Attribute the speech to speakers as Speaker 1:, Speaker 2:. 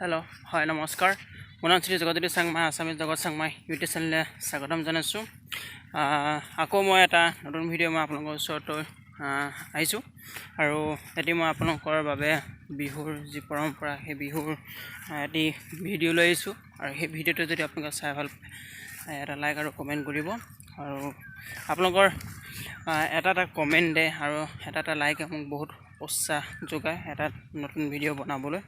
Speaker 1: Hello' হয় নমস্কাৰ মোৰ নাম শ্ৰী জগজ্যোতি চাংমাই আছামিজ জগত চাংমাই ইউটিউব চেনেলে স্বাগতম জনাইছোঁ। আকৌ মই এটা নতুন ভিডিঅ' মই আপোনালোকৰ ওচৰলৈ আহিছোঁ আৰু এটি মই আপোনালোকৰ বাবে বিহুৰ যি পৰম্পৰা সেই বিহুৰ এটি ভিডিঅ' লৈ আহিছোঁ আৰু সেই ভিডিঅ'টো যদি আপোনালোকে চাই ভাল পায় এটা লাইক আৰু কমেণ্ট কৰিব আৰু আপোনালোকৰ এটা কমেণ্ট দিয়ে আৰু এটা লাইকে মোক বহুত উৎসাহ যোগায় এটা নতুন ভিডিঅ' বনাবলৈ।